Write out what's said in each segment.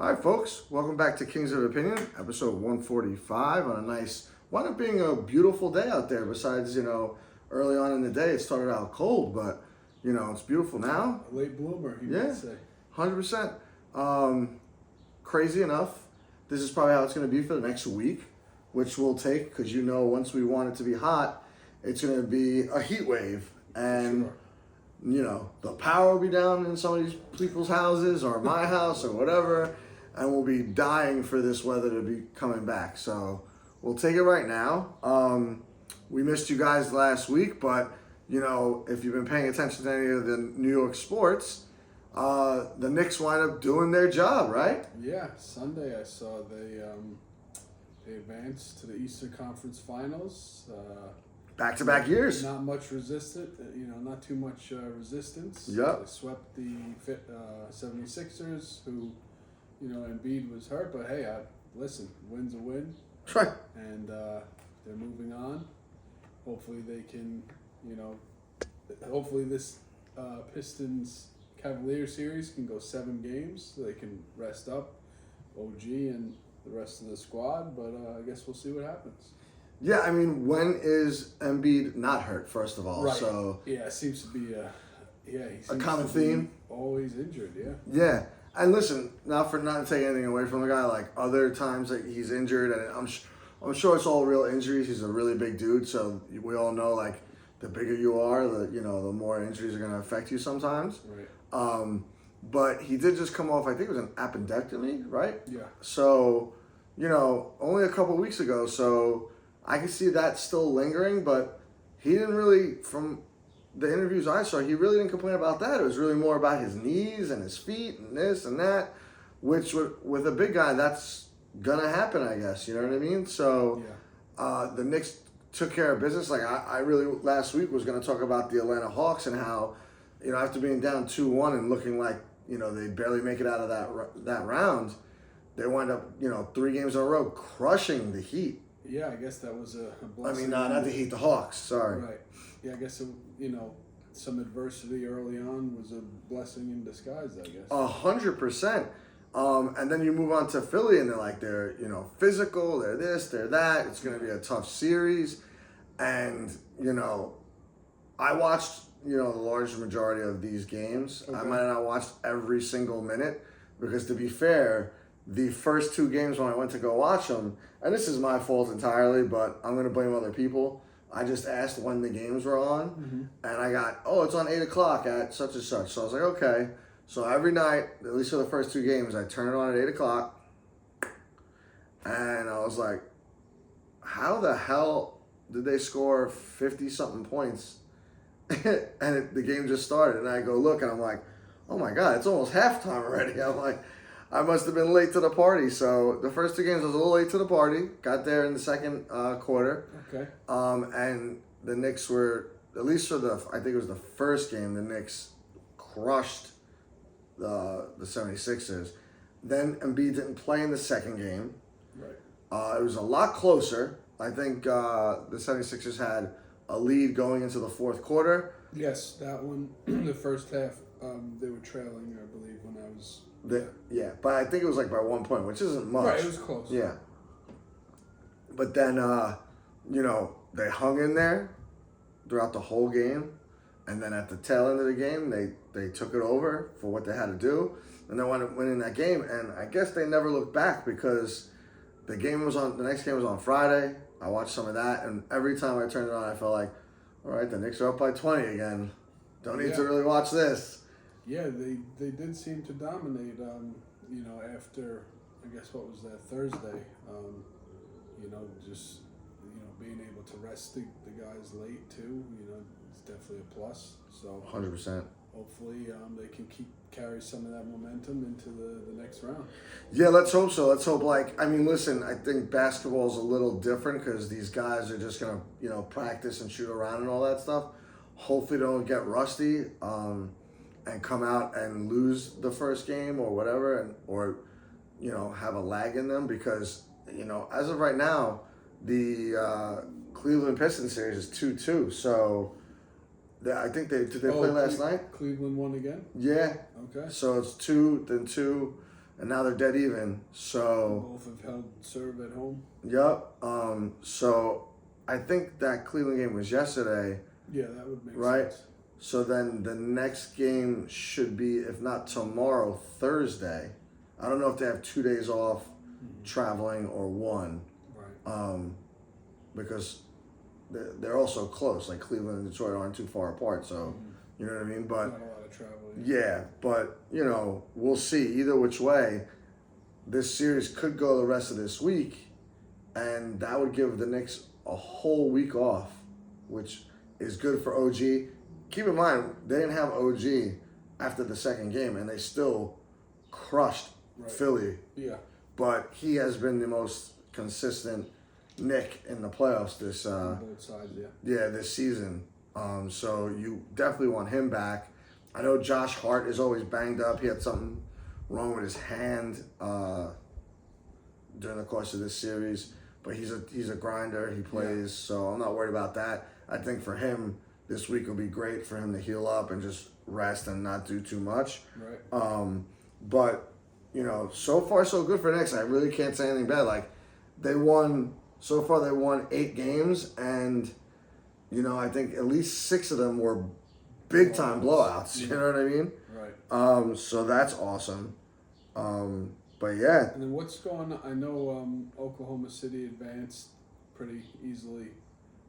All right, folks. Welcome back to Kings of Opinion, episode 145 on a wound up being a beautiful day out there. Besides, early on in the day, it started out cold, but, it's beautiful now. A late bloomer, you might say. 100%. Crazy enough, this is probably how it's going to be for the next week, which we'll take because, once we want it to be hot, it's going to be a heat wave. And, the power will be down in some of these people's houses or my house or whatever. And we'll be dying for this weather to be coming back. So we'll take it right now. We missed you guys last week, but, if you've been paying attention to any of the New York sports, the Knicks wind up doing their job, right? Yeah, Sunday I saw they advanced to the Eastern Conference Finals. Back-to-back years. Not much not too much resistance. Yep. They swept the 76ers, who, Embiid was hurt, but hey, listen, win's a win. Right. And they're moving on. Hopefully they can, hopefully this Pistons Cavaliers series can go 7 games so they can rest up OG and the rest of the squad, but I guess we'll see what happens. Yeah, I mean, when is Embiid not hurt, first of all? Right. So yeah, it seems to be a common theme. Always injured, yeah. Yeah. And listen, not to take anything away from the guy, like other times that he's injured, and I'm sure it's all real injuries. He's a really big dude, so we all know, like, the bigger you are, the more injuries are going to affect you sometimes. Right. But he did just come off, I think it was an appendectomy, right? Yeah. So, only a couple weeks ago, so I can see that still lingering, but he didn't really, from the interviews I saw, he really didn't complain about that. It was really more about his knees and his feet and this and that, which with a big guy, that's going to happen, I guess. You know what I mean? So the Knicks took care of business. Like I really, last week, was going to talk about the Atlanta Hawks and how, after being down 2-1 and looking like, they barely make it out of that round, they wind up, 3 games in a row crushing the Heat. Yeah, I guess that was a blessing. I mean, not the Heat, the Hawks. Sorry. Right. Yeah, I guess some adversity early on was a blessing in disguise, I guess. 100%. And then you move on to Philly, and they're physical. They're this, they're that. It's going to be a tough series, and I watched the large majority of these games. Okay. I might not watched every single minute because, to be fair, the first 2 games when I went to go watch them, and this is my fault entirely, but I'm going to blame other people. I just asked when the games were on, and I got, it's on 8 o'clock at such and such. So I was like, okay. So every night, at least for the first 2 games, I turn it on at 8 o'clock, and I was like, how the hell did they score 50-something points? And the game just started, and I go look, and I'm like, oh my God, it's almost halftime already. I'm like, I must have been late to the party. So the first 2 games I was a little late to the party. Got there in the second quarter. Okay. And the Knicks were, at least for I think it was the first game, the Knicks crushed the 76ers. Then Embiid didn't play in the second game. Right. It was a lot closer. I think the 76ers had a lead going into the fourth quarter. Yes, that one, the first half, they were trailing, I believe, when I was... Yeah, but I think it was like by 1 point, which isn't much. Right, it was close. Yeah. But then, they hung in there throughout the whole game. And then at the tail end of the game, they took it over for what they had to do. And they wound up winning that game. And I guess they never looked back because the next game was on Friday. I watched some of that. And every time I turned it on, I felt like, all right, the Knicks are up by 20 again. Don't need to really watch this. Yeah, they did seem to dominate, after, I guess, what was that, Thursday, being able to rest the guys late, too, it's definitely a plus, so. 100%. Hopefully, they can carry some of that momentum into the next round. Yeah, let's hope so. Let's hope, listen, I think basketball's a little different because these guys are just going to, practice and shoot around and all that stuff. Hopefully they don't get rusty. And come out and lose the first game or whatever, or have a lag in them because as of right now, the Cleveland Pistons series is 2-2. So I think did they play last night? Cleveland won again. Yeah. Okay. So it's 2, then 2, and now they're dead even. So Both have held serve at home. yep. So I think that Cleveland game was yesterday, Yeah, that would make right? sense. So then the next game should be, if not tomorrow, Thursday. I don't know if they have 2 days off traveling or one, Right. because they're also close. Like Cleveland and Detroit aren't too far apart, so you know what I mean. But Not a lot of traveling. yeah, but we'll see. Either which way, this series could go the rest of this week, and that would give the Knicks a whole week off, which is good for OG. Keep in mind, they didn't have OG after the second game, and they still crushed Philly. Yeah. But he has been the most consistent Knick in the playoffs this Both sides, yeah. this season. So you definitely want him back. I know Josh Hart is always banged up. He had something wrong with his hand during the course of this series, but he's a grinder. He plays, so I'm not worried about that. I think for him, this week will be great for him to heal up and just rest and not do too much. Right. But so far so good for Knicks. I really can't say anything bad. Like they won 8 games, and I think at least 6 of them were big time blowouts. You know what I mean? Right. So that's awesome. But yeah. And then what's going on? I know Oklahoma City advanced pretty easily.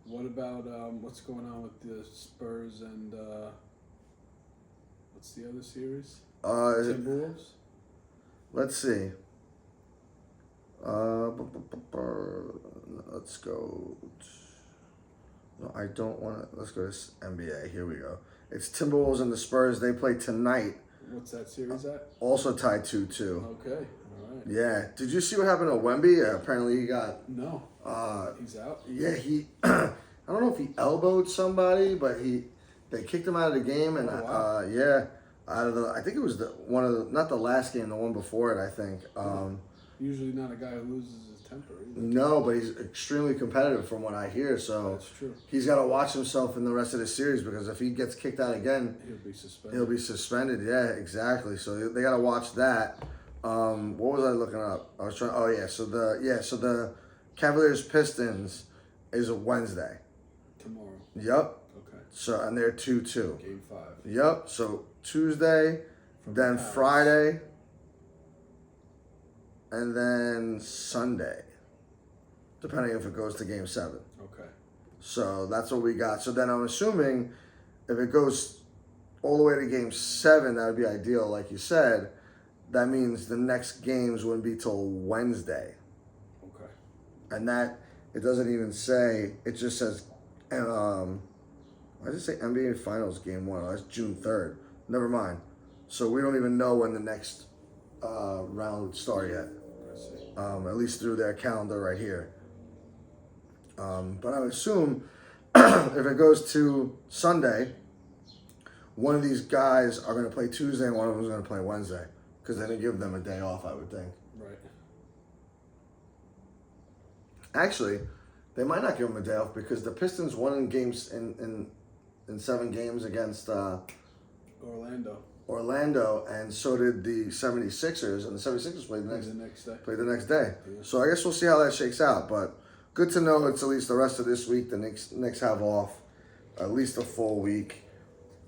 What about what's going on with the Spurs and what's the other series? Timberwolves? Let's see. Let's go. No, I don't want to. Let's go to NBA. Here we go. It's Timberwolves and the Spurs. They play tonight. What's that series at? Also tied 2-2. Okay. All right. Yeah. Did you see what happened to Wemby? Apparently he got. No. He's out. Yeah, he. I don't know if he elbowed somebody, but they kicked him out of the game, and wow. out of the. I think it was not the last game, the one before it. I think. Usually not a guy who loses his temper either. No, but he's extremely competitive from what I hear. So That's true. He's got to watch himself in the rest of the series, because if he gets kicked out again, He'll be suspended. Yeah, exactly. So they got to watch that. What was I looking up? I was trying. Oh yeah. So the Cavaliers Pistons is a Wednesday. Tomorrow. Yep. Okay. So and they're 2-2. Game 5. Yep. So Tuesday, then Paris. Friday, and then Sunday, depending if it goes to Game 7. Okay. So that's what we got. So then I'm assuming if it goes all the way to Game 7, that would be ideal, like you said. That means the next games wouldn't be till Wednesday. Okay. And that, it doesn't even say, it just says, why does it say NBA Finals Game 1? Oh, that's June 3rd. Never mind. So we don't even know when the next round would start yet. I see. At least through their calendar right here. But I would assume if it goes to Sunday, one of these guys are going to play Tuesday and one of them is going to play Wednesday, because they didn't give them a day off, I would think. Right. Actually, they might not give them a day off, because the Pistons won in games in 7 games against Orlando, and so did the 76ers, and the 76ers played the next day. Yeah. So I guess we'll see how that shakes out, but good to know it's at least the rest of this week the Knicks have off, at least a full week.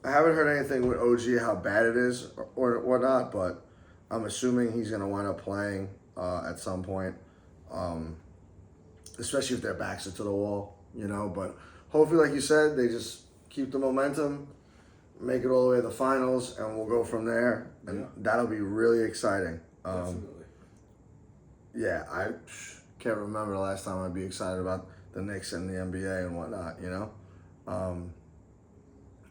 I haven't heard anything with OG how bad it is or whatnot, but I'm assuming he's going to wind up playing at some point, especially if their backs are to the wall, but hopefully, like you said, they just keep the momentum, make it all the way to the finals, and we'll go from there, and that'll be really exciting. Definitely. Yeah, I can't remember the last time I'd be excited about the Knicks and the NBA and whatnot,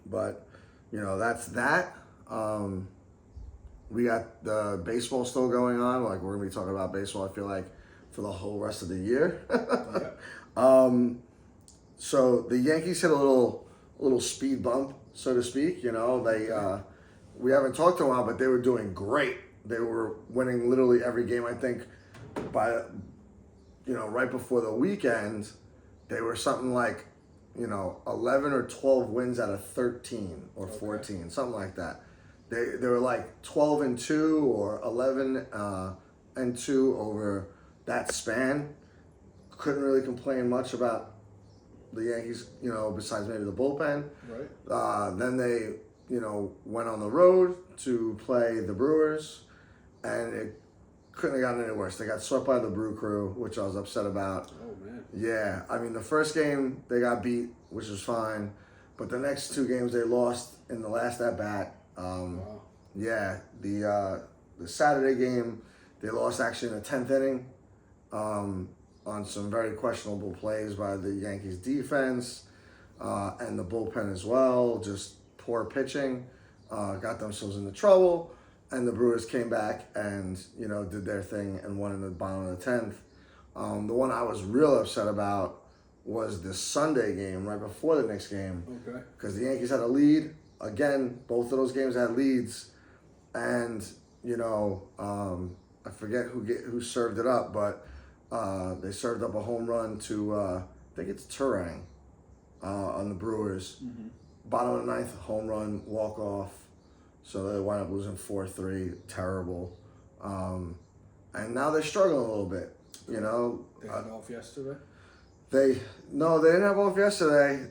But, that's that. We got the baseball still going on. Like, we're going to be talking about baseball, I feel like, for the whole rest of the year. So the Yankees hit a little speed bump, so to speak. We haven't talked in a while, but they were doing great. They were winning literally every game, I think, by, right before the weekend. They were something like, 11 or 12 wins out of 13 or 14, something like that. They were like 12-2 or 11-2 over that span. Couldn't really complain much about the Yankees, besides maybe the bullpen. Right. Then they, went on the road to play the Brewers, and it couldn't have gotten any worse. They got swept by the Brew Crew, which I was upset about. Oh, man. Yeah, I mean, the first game they got beat, which was fine, but the next two games they lost in the last at-bat. Wow. Yeah, the Saturday game, they lost actually in the 10th inning on some very questionable plays by the Yankees defense and the bullpen as well. Just poor pitching, got themselves into trouble, and the Brewers came back and, did their thing and won in the bottom of the 10th. The one I was real upset about was the Sunday game right before the Knicks game. Okay. Because the Yankees had a lead. Again, both of those games had leads. And, I forget who served it up, but they served up a home run to, I think it's Turang on the Brewers. Mm-hmm. Bottom of the ninth, home run, walk-off. So they wind up losing 4-3. Terrible. And now they're struggling a little bit, They had off yesterday? They didn't have off yesterday.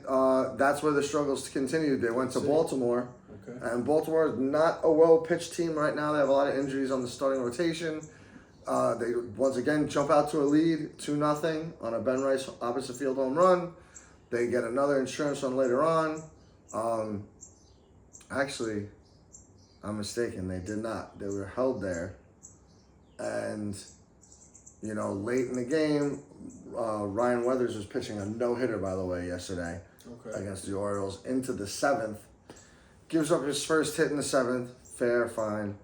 That's where the struggles continued. They went to Baltimore. Okay. And Baltimore is not a well-pitched team right now. They have a lot of injuries on the starting rotation. They once again jump out to a lead, 2-0 on a Ben Rice opposite field home run. They get another insurance run later on. Actually, I'm mistaken. They did not. They were held there. And, late in the game, Ryan Weathers was pitching a no-hitter, by the way, yesterday against the Orioles into the 7th. Gives up his first hit in the 7th. Fair, fine.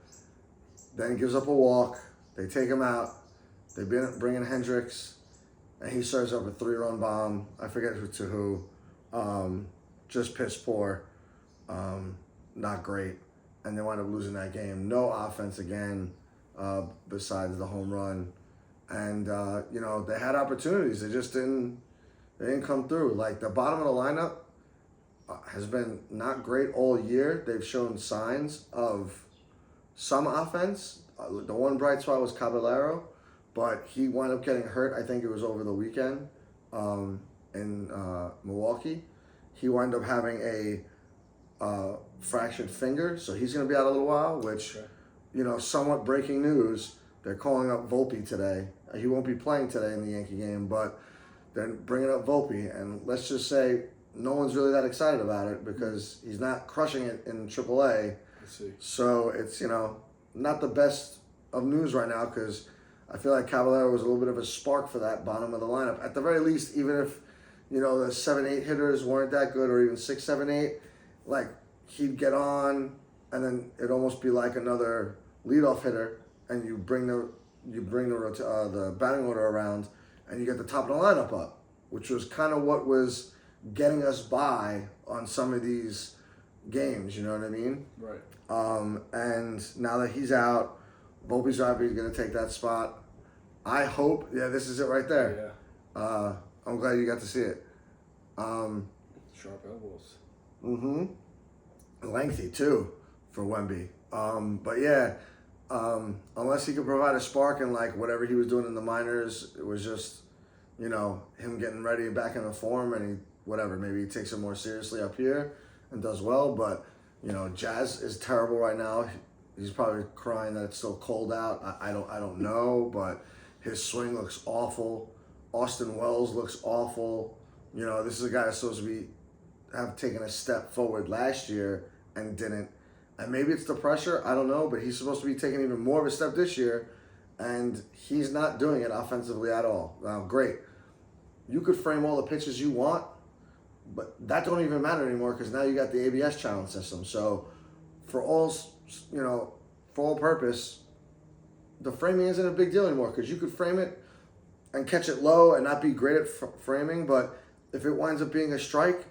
Then gives up a walk. They take him out. They bring in Hendricks, and he serves up a 3-run bomb. I forget who. Just piss poor. Not great. And they wind up losing that game. No offense again, besides the home run. And, they had opportunities. They just didn't come through. Like, the bottom of the lineup has been not great all year. They've shown signs of some offense. The one bright spot was Caballero, but he wound up getting hurt. I think it was over the weekend in Milwaukee. He wound up having a fractured finger, so he's going to be out a little while, which, somewhat breaking news. They're calling up Volpe today. He won't be playing today in the Yankee game, but they're bringing up Volpe, and let's just say no one's really that excited about it because he's not crushing it in AAA. I see. So it's, not the best of news right now because I feel like Caballero was a little bit of a spark for that bottom of the lineup. At the very least, even if, the 7-8 hitters weren't that good or even 6, 7, 8, like he'd get on and then it'd almost be like another leadoff hitter and you bring the batting order around and you get the top of the lineup up, which was kind of what was getting us by on some of these games, you know what I mean? Right. And now that he's out, Volpe's obviously going to take that spot. I hope, this is it right there. Yeah. I'm glad you got to see it. Sharp elbows. Lengthy too for Wemby. But yeah, unless he could provide a spark and like whatever he was doing in the minors, it was just, him getting ready back in the form and maybe he takes it more seriously up here and does well. But, Jazz is terrible right now. He's probably crying that it's still cold out. I don't know, but his swing looks awful. Austin Wells looks awful. This is a guy that's supposed to have taken a step forward last year and didn't. And maybe it's the pressure, I don't know, but he's supposed to be taking even more of a step this year, and he's not doing it offensively at all. Now, great. You could frame all the pitches you want, but that don't even matter anymore because now you got the ABS challenge system. So for all purpose, the framing isn't a big deal anymore because you could frame it and catch it low and not be great at framing, but if it winds up being a strike,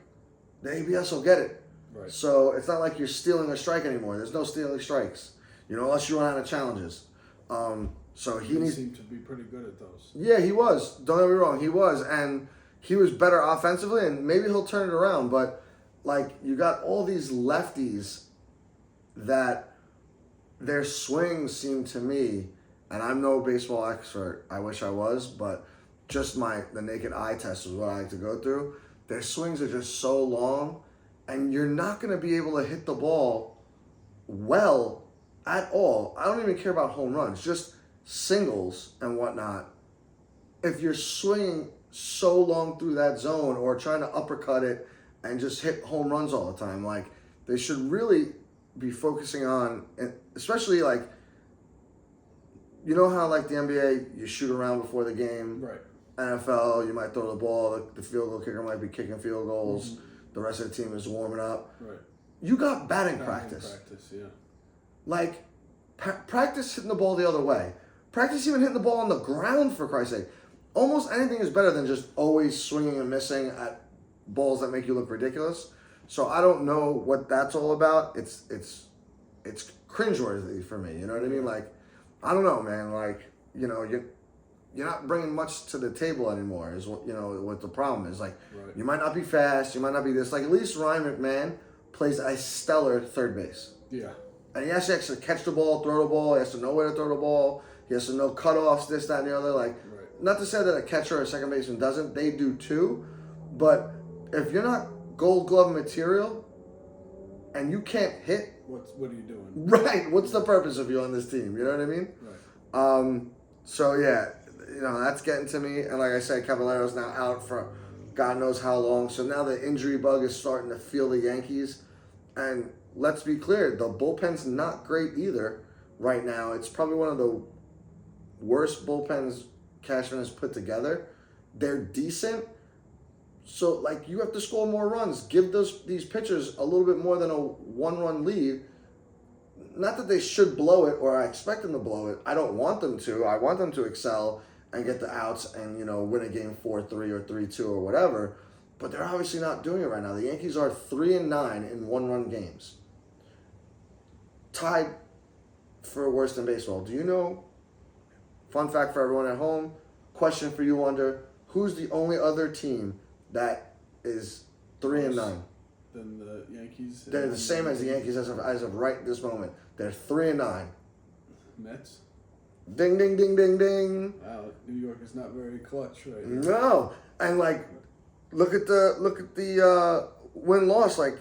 the ABS will get it. Right. So it's not like you're stealing a strike anymore. There's no stealing strikes, unless you run out of challenges. So he seemed to be pretty good at those. Yeah, he was. Don't get me wrong, he was, and he was better offensively, and maybe he'll turn it around. But like, you got all these lefties that their swings seem to me, and I'm no baseball expert, I wish I was, but just the naked eye test is what I like to go through. Their swings are just so long, and you're not going to be able to hit the ball well at all. I don't even care about home runs, just singles and whatnot. If you're swinging so long through that zone or trying to uppercut it and just hit home runs all the time, like they should really be focusing on, especially like, you know how like the NBA, you shoot around before the game. Right. NFL, you might throw the ball. The field goal kicker might be kicking field goals. Mm-hmm. The rest of the team is warming up. Right. You got batting practice. Practice, yeah. Like, practice hitting the ball the other way. Practice even hitting the ball on the ground, for Christ's sake. Almost anything is better than just always swinging and missing at balls that make you look ridiculous. So I don't know what that's all about. It's cringeworthy for me. You know what I mean? Like, I don't know, man. Like, you know, you're not bringing much to the table anymore. Is what what the problem is. Like, right. You might not be fast. You might not be this. Like, at least Ryan McMahon plays a stellar third base. Yeah. And he has to actually catch the ball, throw the ball. He has to know where to throw the ball. He has to know cutoffs, this, that, and the other. Like, right. Not to say that a catcher or a second baseman doesn't. They do too. But if you're not Gold Glove material and you can't hit, what are you doing? Right. What's the purpose of you on this team? You know what I mean? Right. So yeah, that's getting to me. And like I said, Caballero's now out for God knows how long. So now the injury bug is starting to feel the Yankees. And let's be clear, the bullpen's not great either right now. It's probably one of the worst bullpens Cashman has put together. They're decent. So, like, you have to score more runs. Give these pitchers a little bit more than a one-run lead. Not that they should blow it or I expect them to blow it. I don't want them to. I want them to excel and get the outs and, win a game 4-3 or 3-2 or whatever. But they're obviously not doing it right now. The Yankees are 3-9 in one-run games. Tied for worst in baseball. Do you know, fun fact for everyone at home, question for you, Wonder, who's the only other team that is 3-9? Then the Yankees. They're the same as the Yankees as of right this moment. They're 3-9. Mets. Ding, ding, ding, ding, ding. Wow, New York is not very clutch right now. No, and like, look at the win-loss. Like,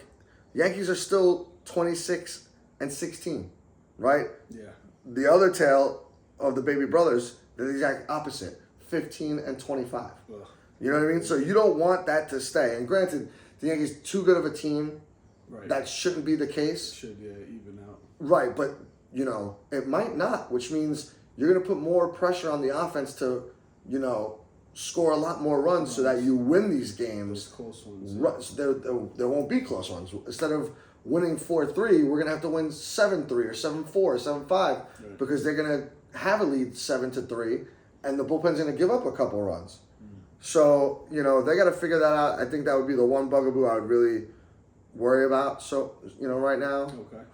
Yankees are still 26-16, right? Yeah. The other tail of the baby brothers, they're the exact opposite, 15-25. Ugh. You know what I mean? So you don't want that to stay. And granted, the Yankees too good of a team. Right. That shouldn't be the case. Should even out. Right, but it might not, which means you're going to put more pressure on the offense to, score a lot more runs so that you win these games. Those close ones. Right, so there won't be close ones. Instead of winning 4-3, we're going to have to win 7-3 or 7-4 or 7-5 right. Because they're going to have a lead 7-3 and the bullpen's going to give up a couple runs. So, they got to figure that out. I think that would be the one bugaboo I would really worry about. So, right now. Okay.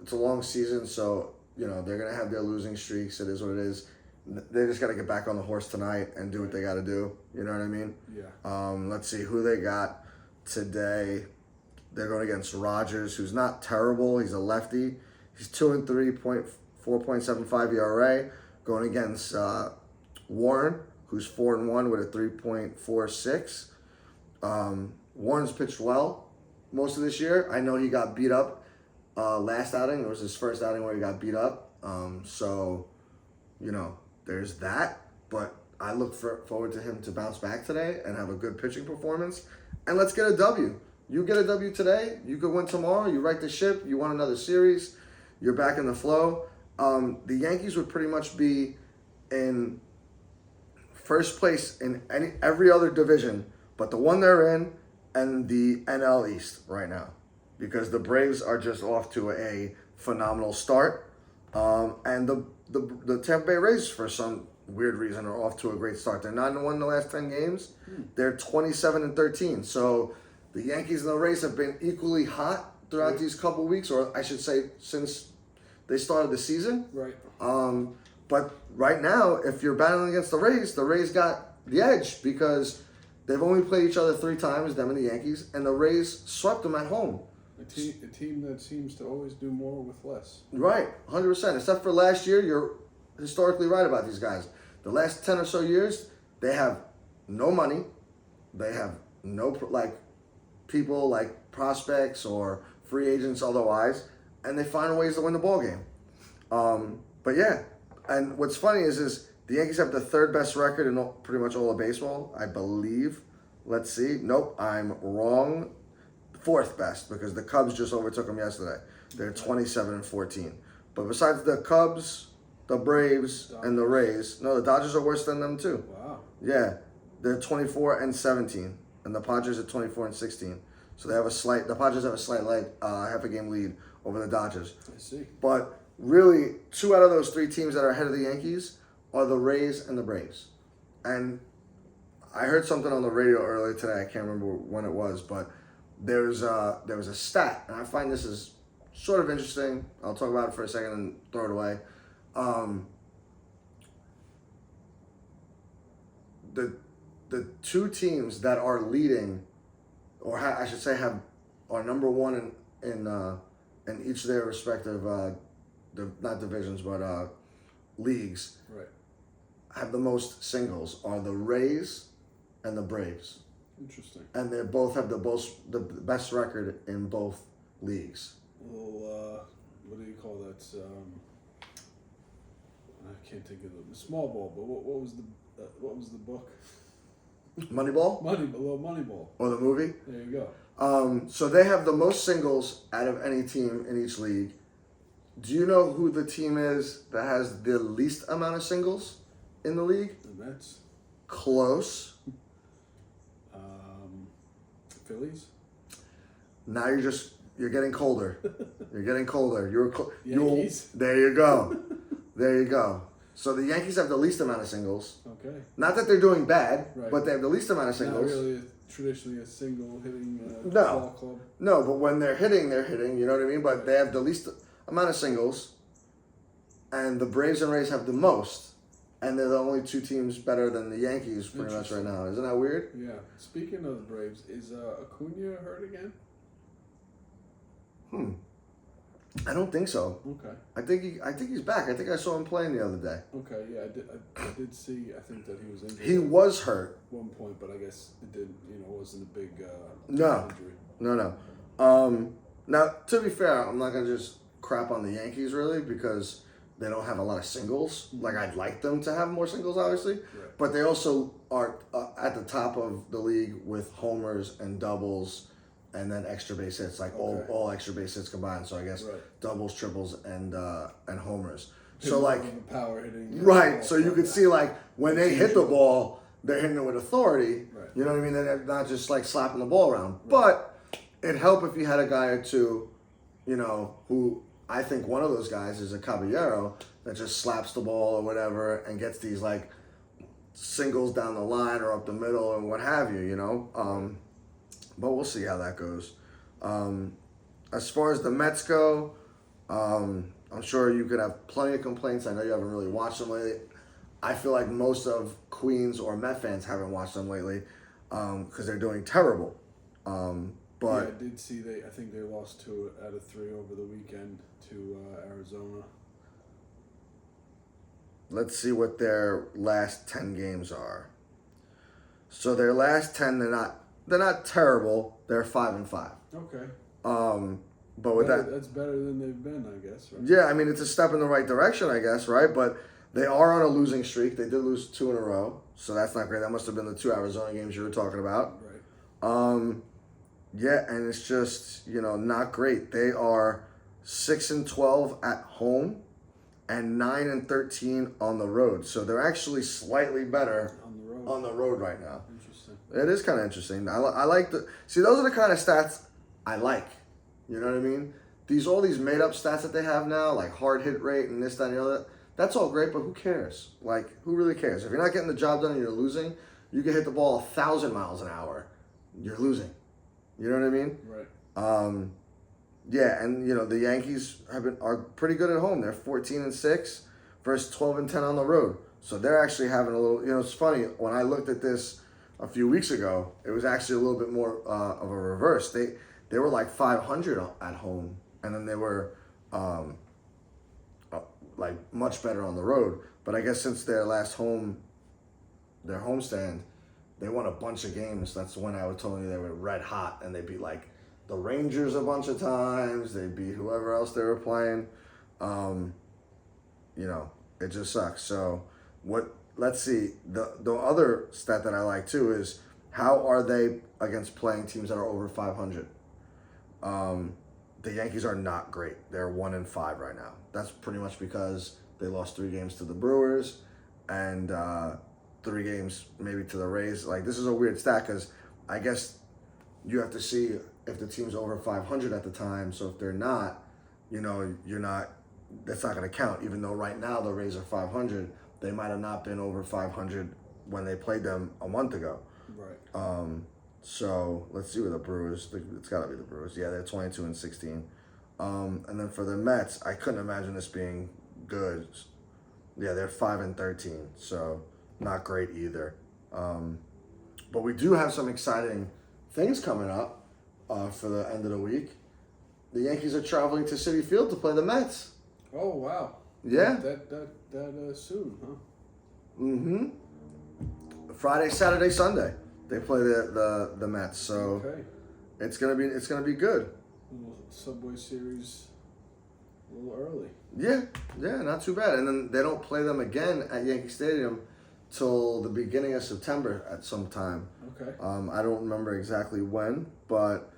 It's a long season, so, they're going to have their losing streaks. It is what it is. They just got to get back on the horse tonight and do what they got to do. You know what I mean? Yeah. Let's see who they got today. They're going against Rogers, who's not terrible. He's a lefty. He's 2-3, 4.75 ERA. Going against Warren, who's 4-1 with a 3.46. Warren's pitched well most of this year. I know he got beat up last outing. It was his first outing where he got beat up. So, there's that. But I look forward to him to bounce back today and have a good pitching performance. And let's get a W. You get a W today. You could win tomorrow. You right the ship. You won another series. You're back in the flow. The Yankees would pretty much be in first place in every other division but the one they're in and the NL East right now, because the Braves are just off to a phenomenal start, and the Tampa Bay Rays, for some weird reason, are off to a great start. They're 9-1 in the last 10 games. They're 27-13. So the Yankees and the Rays have been equally hot throughout these couple weeks, or I should say since they started the season. Right. But right now, if you're battling against the Rays got the edge because they've only played each other 3 times, them and the Yankees, and the Rays swept them at home. A team that seems to always do more with less. Right, 100%. Except for last year, you're historically right about these guys. The last 10 or so years, they have no money. They have no people like prospects or free agents otherwise, and they find ways to win the ball game. But yeah, and what's funny is the Yankees have the third best record in pretty much all of baseball, I believe. Let's see. Nope, I'm wrong. Fourth best, because the Cubs just overtook them yesterday. They're 27-14. But besides the Cubs, the Braves, and the Rays, no, the Dodgers are worse than them too. Wow. Yeah, they're 24-17, and the Padres are 24-16. So they have the Padres have a slight lead, half a game lead over the Dodgers. I see. But really, 2 out of those 3 teams that are ahead of the Yankees are the Rays and the Braves. And I heard something on the radio earlier today. I can't remember when it was, but there was a stat, and I find this is sort of interesting. I'll talk about it for a second and throw it away. The 2 teams that are leading, or I should say are number 1 in each of their respective not divisions but leagues, right, have the most singles are the Rays and the Braves. Interesting. And they both have the best record in both leagues. Well, what do you call that? I can't think of the small ball, but what was the book? Moneyball? Moneyball. Or the movie? There you go. So they have the most singles out of any team in each league. Do you know who the team is that has the least amount of singles in the league? The Mets. Close. Phillies. Now you're getting colder. You're getting colder. Yankees. There you go. There you go. So the Yankees have the least amount of singles. Okay. Not that they're doing bad, right, but they have the least amount of singles. Not really traditionally a single hitting No. ball club. No, but when they're hitting, you know what I mean? But they have the least amount of singles, and the Braves and Rays have the most, and they're the only 2 teams better than the Yankees pretty much right now. Isn't that weird? Yeah. Speaking of the Braves, is Acuna hurt again? I don't think so. Okay. I think he's back. I think I saw him playing the other day. Okay. Yeah, I did see. I think that he was injured. He was hurt. At one point, but I guess it didn't. Wasn't a big No. injury. No. Now, to be fair, I'm not gonna just crap on the Yankees really, because they don't have a lot of singles. Like, I'd like them to have more singles, obviously. Right. But they also are at the top of the league with homers and doubles, and then extra base hits, like all extra base hits combined. So I guess doubles, triples, and homers. So like the power hitting. Right. So you could see, like, when they hit the ball, they're hitting it with authority. Right. You know what I mean? They're not just like slapping the ball around. Right. But it'd help if you had a guy or 2, who I think one of those guys is a Caballero that just slaps the ball or whatever and gets these like singles down the line or up the middle and what have you, But we'll see how that goes. As far as the Mets go, I'm sure you could have plenty of complaints. I know you haven't really watched them lately. I feel like most of Queens or Met fans haven't watched them lately because they're doing terrible. But yeah, I did see I think they lost 2 out of 3 over the weekend to Arizona. Let's see what their last 10 games are. So their last 10, they're not terrible. They're 5-5. Okay. But with that's better than they've been, I guess. Right? Yeah, I mean, it's a step in the right direction, I guess, right? But they are on a losing streak. They did lose 2 in a row, so that's not great. That must have been the 2 Arizona games you were talking about. Right. Yeah, and it's just, not great. They are 6-12 at home and 9-13 on the road. So they're actually slightly better on the road right now. Interesting. It is kind of interesting. I like those are the kind of stats I like. You know what I mean? All these made up stats that they have now, like hard hit rate and this, that, and the other, that's all great, but who cares? Like, who really cares? If you're not getting the job done and you're losing, you can hit the ball 1,000 miles an hour. You're losing. You know what I mean? Right. Yeah, and the Yankees are pretty good at home. They're 14-6 versus 12-10 on the road. So they're actually having a little. It's funny, when I looked at this a few weeks ago, it was actually a little bit more of a reverse. they were like 500 at home, and then they were like much better on the road. But I guess since their homestand, they won a bunch of games. That's when I was telling you they were red hot, and they beat like the Rangers a bunch of times. They beat whoever else they were playing. It just sucks. So let's see. The other stat that I like too is how are they against playing teams that are over 500? The Yankees are not great. They're 1-5 right now. That's pretty much because they lost 3 games to the Brewers and 3 games maybe to the Rays. Like, this is a weird stat because I guess you have to see if the team's over 500 at the time. So if they're not, you're not. That's not going to count. Even though right now the Rays are 500, they might have not been over 500 when they played them a month ago. Right. So let's see with the Brewers. It's got to be the Brewers. Yeah, they're 22-16. And then for the Mets, I couldn't imagine this being good. Yeah, they're 5-13, so not great either. But we do have some exciting things coming up for the end of the week. The Yankees are traveling to Citi Field to play the Mets. Oh wow. Yeah. That soon, huh? Mm-hmm. Friday, Saturday, Sunday. They play the Mets, so Okay. it's gonna be good. Little Subway Series, a little early. Yeah, not too bad. And then they don't play them again at Yankee Stadium till the beginning of September at some time. Okay. I don't remember exactly when, but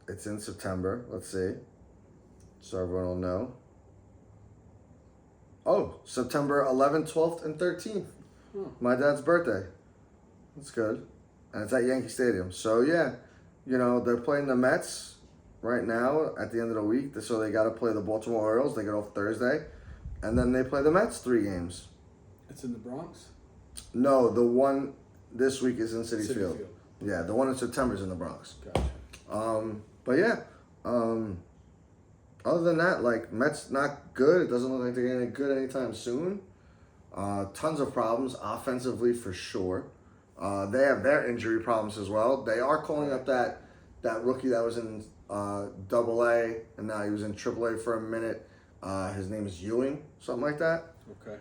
it's in September. Let's see, so everyone will know. Oh, September 11th, 12th, and 13th. Huh. My dad's birthday. That's good. And it's at Yankee Stadium. So, yeah, they're playing the Mets right now at the end of the week. So they got to play the Baltimore Orioles. They get off Thursday. And then they play the Mets 3 games. It's in the Bronx? No, the one this week is in Citi Field. Field. Yeah, the one in September is in the Bronx. Gotcha. But, yeah. Other than that, like, Mets not good. It doesn't look like they're getting good anytime soon. Tons of problems offensively for sure. They have their injury problems as well. They are calling up that rookie that was in AA and now he was in AAA for a minute. His name is Ewing, something like that. Okay.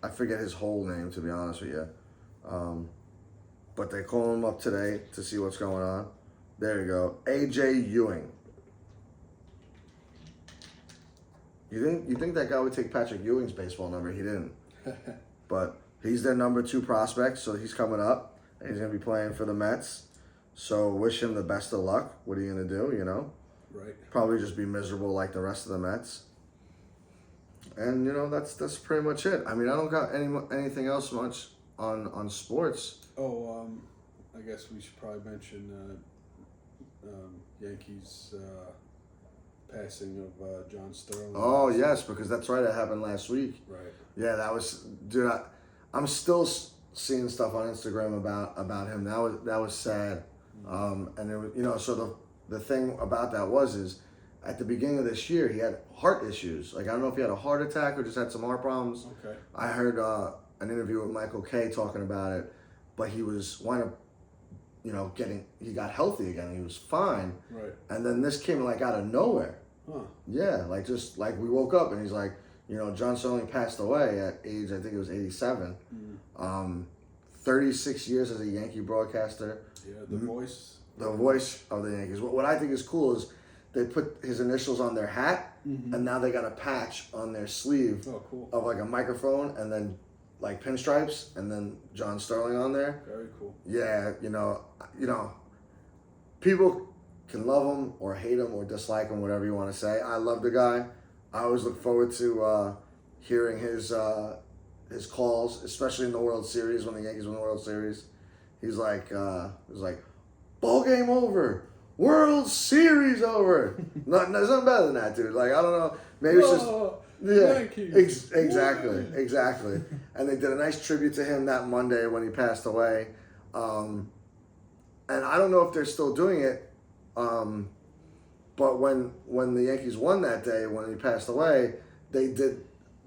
I forget his whole name, to be honest with you. But they call him up today to see what's going on. There you go, AJ Ewing. You think that guy would take Patrick Ewing's baseball number? He didn't. But he's their number 2 prospect, so he's coming up. And he's going to be playing for the Mets. So wish him the best of luck. What are you going to do, Right. Probably just be miserable like the rest of the Mets. And, that's pretty much it. I mean, I don't got anything else much on sports. Oh, I guess we should probably mention Yankees passing of John Sterling. Oh, yes, because that's right. It happened last week. Right. Yeah, that was... Dude, I'm still seeing stuff on Instagram about him. That was sad. And it was, so the thing about that is at the beginning of this year he had heart issues. Like, I don't know if he had a heart attack or just had some heart problems. Okay. I heard an interview with Michael K talking about it, but he was he got healthy again. He was fine. Right. And then this came like out of nowhere. Huh. Yeah, like just like we woke up and he's like, John Sterling passed away at age, I think it was 87. 36 years as a Yankee broadcaster. Yeah, the voice. The voice of the Yankees. What I think is cool is they put his initials on their hat, and now they got a patch on their sleeve of like a microphone, and then like pinstripes, and then John Sterling on there. Very cool. Yeah, people can love him or hate him or dislike him, whatever you want to say. I love the guy. I always look forward to hearing his calls, especially in the World Series when the Yankees win the World Series. He's like, ball game over, World Series over. There's nothing better than that, dude. Like, I don't know, maybe it's just exactly. And they did a nice tribute to him that Monday when he passed away. And I don't know if they're still doing it. But when the Yankees won that day, when he passed away, they did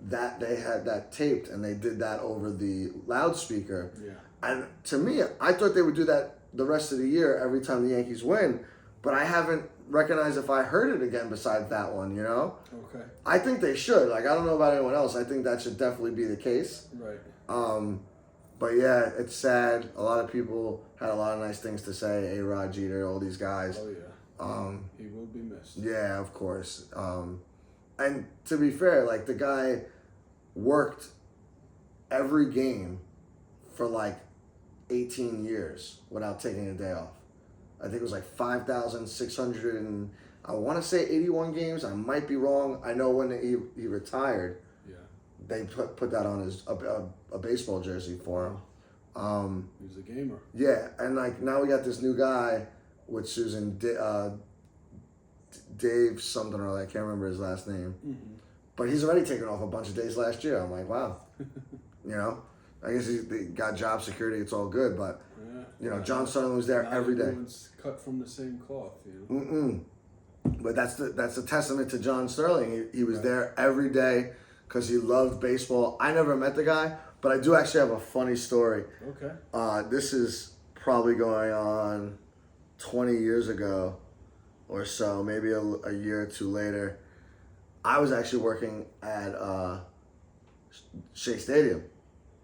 that. They had that taped, and they did that over the loudspeaker. Yeah. And to me, I thought they would do that the rest of the year every time the Yankees win, but I haven't recognized if I heard it again besides that one, you know? Okay. I think they should. Like, I don't know about anyone else. I think that should definitely be the case. Right. But yeah, it's sad. A lot of people had a lot of nice things to say. A-Rod, Jeter, all these guys. Oh, yeah. He will be missed. Yeah, of course. And to be fair, like, the guy worked every game for like 18 years without taking a day off. I think it was like 5,600 and I want to say 81 games. I might be wrong. I know when he retired, Yeah. they put that on his a baseball jersey for him. He was a gamer. Yeah, and like now we got this new guy with Susan Dave something or other. I can't remember his last name, but he's already taken off a bunch of days last year. I'm like, wow, you know. I guess he got job security. It's all good, but you know, John Sterling was there every day. Everyone's cut from the same cloth, you know. But that's a testament to John Sterling. He was there every day because he loved baseball. I never met the guy, but I do actually have a funny story. Okay. This is probably going on 20 years ago or so, maybe a year or two later. I was actually working at Shea Stadium.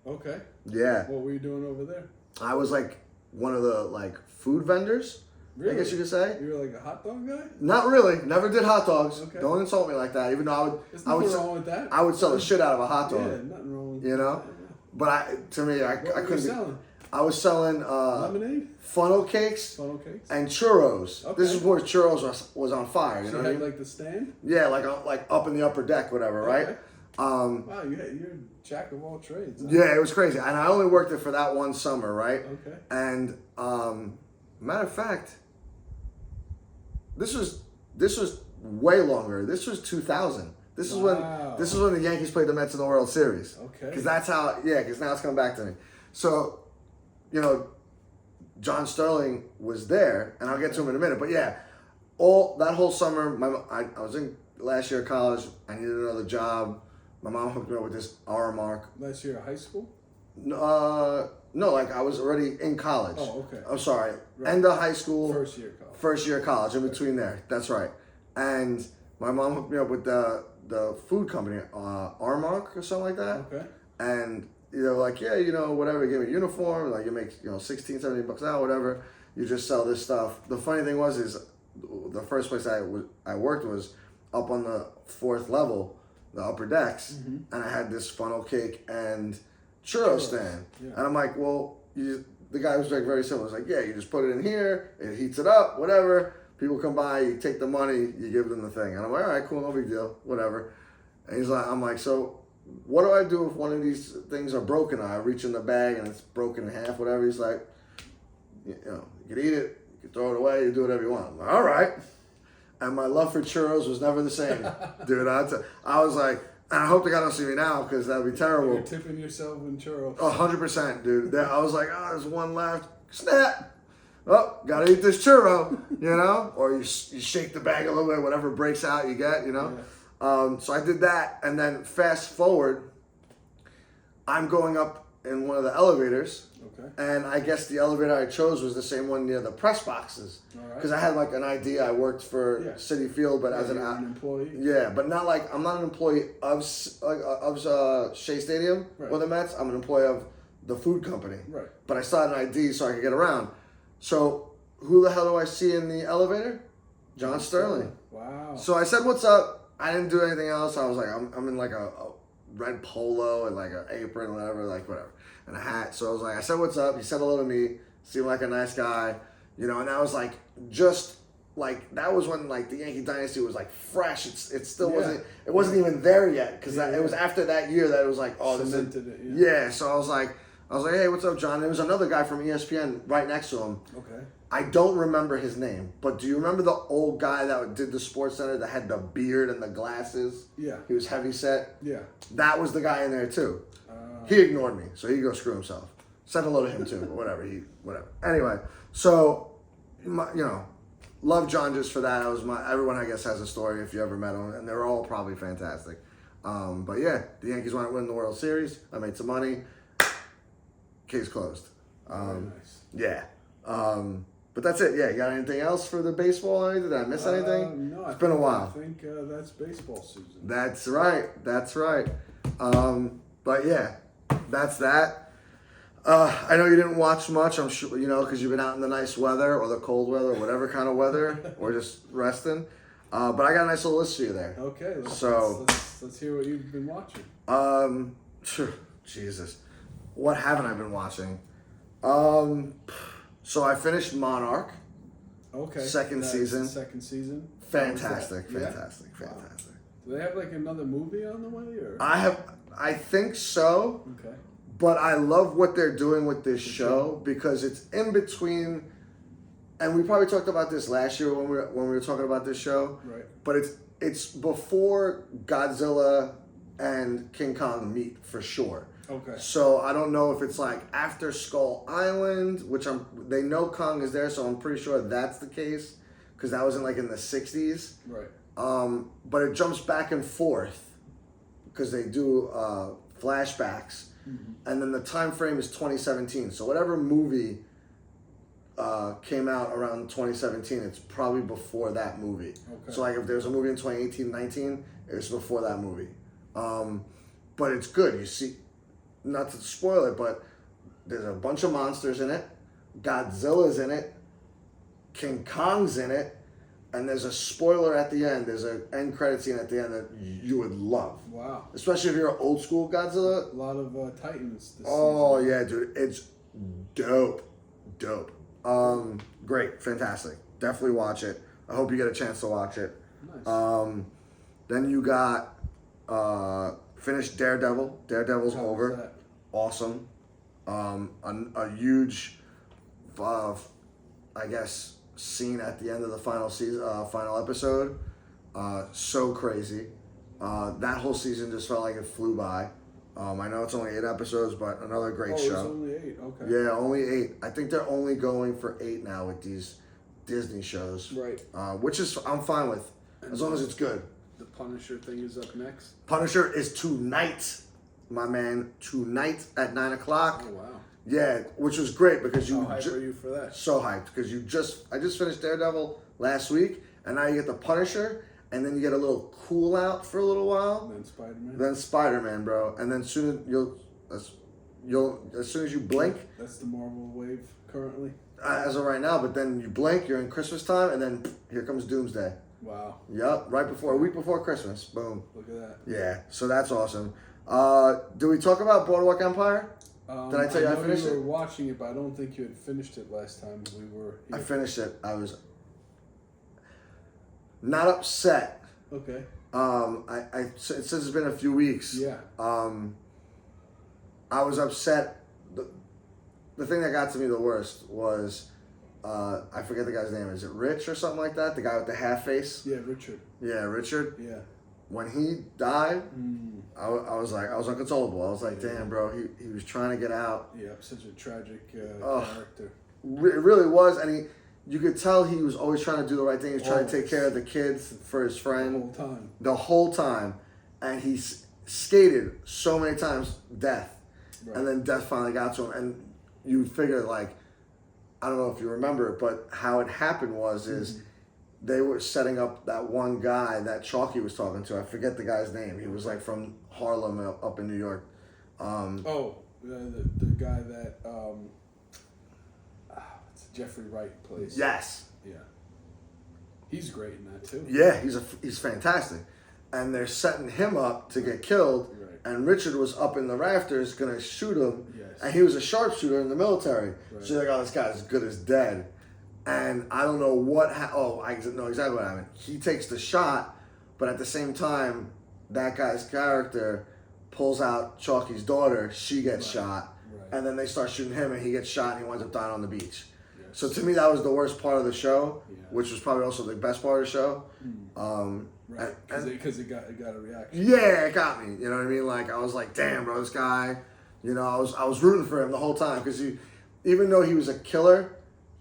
Okay. Yeah. What were you doing over there? I was like one of the like food vendors. Really? I guess you could say. You were like a hot dog guy? Not really. Never did hot dogs. Okay. Don't insult me like that. Even though There's I would nothing wrong with that. I would sell the shit out of a hot dog. Yeah, nothing wrong with You know? that. Yeah. But I What were you couldn't. selling? I was selling Lemonade? funnel cakes Funnel cakes? and churros. Okay. This is where churros was on fire. You So know you what I had mean? like the stand? Yeah, like up in the upper deck, whatever, right? Okay. Wow, you're a jack of all trades. Huh? Yeah, it was crazy, and I only worked it for that one summer, right? Okay. And matter of fact, this was way longer. This was 2000. This is Wow. when the Yankees played the Mets in the World Series. Okay. Because that's how. Yeah, because now it's coming back to me. So, you know, John Sterling was there, and I'll get to him in a minute. But yeah, that whole summer, I was in last year of college. I needed another job. My mom hooked me up with this R mark. Last year of high school? No, like I was already in college. Oh, okay. I'm sorry. Right. End of high school. First year of college. First year of college, in between there. That's right. And my mom hooked me up with the food company, Armark or something like that. Okay. And they're like, yeah, you know, whatever, give me a uniform, like you make, you know, 16, 17 bucks an hour, whatever. You just sell this stuff. The funny thing is the first place I worked was up on the 4th level, the upper decks, and I had this funnel cake and churro stand. Yeah. And I'm like, well, the guy was like very simple. He's like, yeah, you just put it in here, it heats it up, whatever. People come by, you take the money, you give them the thing. And I'm like, all right, cool, no big deal, whatever. And he's like, I'm like, so what do I do if one of these things are broken? I reach in the bag and it's broken in half, whatever. He's like, you know, you can eat it, you can throw it away, you do whatever you want. I'm like, all right. And my love for churros was never the same, dude. I was like, and I hope the guy don't see me now because that would be terrible. You're tipping yourself in churros. 100%, dude. I was like, oh, there's one left. Snap. Oh, gotta eat this churro, you know? Or you shake the bag a little bit, whatever breaks out you get, you know? Yeah. So I did that, and then fast forward, I'm going up in one of the elevators. Okay. And I guess the elevator I chose was the same one near the press boxes. All right. Because I had like an idea. I worked for Citi Field, but as an employee. Yeah, but not like I'm not an employee of Shea Stadium or the Mets. I'm an employee of the food company. Right. But I still had an ID so I could get around. So who the hell do I see in the elevator? John Sterling. Wow. So I said, "What's up?" I didn't do anything else. I was like, I'm in like a red polo and like an apron, whatever, like whatever, and a hat. So I was like, I said, "What's up?" He said hello to me. Seemed like a nice guy, you know. And I was like, just like that was when like the Yankee dynasty was like fresh. It still wasn't even there yet because it was after that year that it was like, oh, cemented it. Yeah. So I was like, hey, what's up, John? There was another guy from ESPN right next to him. Okay. I don't remember his name, but do you remember the old guy that did the Sports Center that had the beard and the glasses? Yeah. He was heavy set. Yeah. That was the guy in there too. He ignored me, so he could go screw himself. Said hello to him too, but whatever. Anyway, so love John just for that. Everyone I guess has a story if you ever met him, and they're all probably fantastic. But yeah, the Yankees want to win the World Series. I made some money. Case closed. Very nice. Yeah. But that's it. Yeah, you got anything else for the baseball? Or anything? Did I miss anything? No, It's been a while. I think that's baseball season. That's right. That's right. But yeah, that's that. I know you didn't watch much. I'm sure because you've been out in the nice weather or the cold weather or whatever kind of weather, or just resting. But I got a nice little list for you there. Okay, So let's hear what you've been watching. Jesus, what haven't I been watching? So I finished Monarch. Okay. Second season. Second season. Fantastic. Yeah? Fantastic. Wow. Do they have like another movie on the way, or? I think so. Okay. But I love what they're doing with this show because it's in between, and we probably talked about this last year when we were talking about this show. Right. But it's before Godzilla and King Kong meet for sure. Okay. So I don't know if it's like after Skull Island, which they know Kong is there, so I'm pretty sure that's the case because that was in the 60s. Right. But it jumps back and forth because they do flashbacks. Mm-hmm. And then the time frame is 2017. So whatever movie came out around 2017, it's probably before that movie. Okay. So if there's a movie in 2018-19, it's before that movie. But it's good. You see, not to spoil it, but there's a bunch of monsters in it. Godzilla's in it. King Kong's in it. And there's a spoiler at the end. There's an end credit scene at the end that you would love. Wow. Especially if you're an old school Godzilla. A lot of Titans this Oh, season. yeah, dude. It's dope. Dope. Great. Fantastic. Definitely watch it. I hope you get a chance to watch it. Nice. Then you got finished Daredevil. Daredevil's How was over. that? Awesome. A huge, I guess, scene at the end of the final episode. So crazy. That whole season just felt like it flew by. I know it's only 8 episodes, but another great show. It's only 8. Okay. Yeah, only 8. I think they're only going for 8 now with these Disney shows. Right. Which is I'm fine with, as long as it's good. The Punisher thing is up next. Punisher is tonight, my man. Tonight at 9:00. Oh wow. Yeah, which was great because How hyped are you for that? So hyped because I just finished Daredevil last week, and now you get the Punisher, and then you get a little cool out for a little while. Then Spider-Man. Then Spider-Man, bro, and then soon as soon as you blink. That's the Marvel wave currently. As of right now, but then you blink, you're in Christmas time, and then here comes Doomsday. Wow. Yep, a week before Christmas. Boom. Look at that. Yeah, so that's awesome. Do we talk about Boardwalk Empire? Did I tell you I finished you were it? watching it, but I don't think you had finished it last time we were here. I finished it. I was not upset. Okay. Since it's been a few weeks. Yeah. I was upset. The thing that got to me the worst was I forget the guy's name. Is it Rich or something like that? The guy with the half face. Yeah, Richard. Yeah, Richard. Yeah. When he died, I was unconsolable. I was like, damn, bro, he was trying to get out. Yeah, such a tragic character. It really was, and you could tell he was always trying to do the right thing. He was trying to take care of the kids for his friend. The whole time. And he skated so many times, death. Right. And then death finally got to him. And you figure, I don't know if you remember it, but how it happened is they were setting up that one guy that Chalky was talking to. I forget the guy's name. He was from Harlem up in New York. The guy that it's Jeffrey Wright plays. Yes. Yeah. He's great in that too. Yeah, he's fantastic. And they're setting him up to get killed. Right. And Richard was up in the rafters gonna shoot him. Yes. And he was a sharpshooter in the military. Right. So you're like, oh, this guy's as good as dead. And I don't know what I know exactly what happened. He takes the shot, but at the same time, that guy's character pulls out Chalky's daughter. She gets shot. Right. And then they start shooting him, and he gets shot, and he winds up dying on the beach. Yes. So to me, that was the worst part of the show, which was probably also the best part of the show. Right, because it got a reaction. Yeah, it got me. You know what I mean? I was like, damn, bro, this guy. You know, I was rooting for him the whole time because even though he was a killer,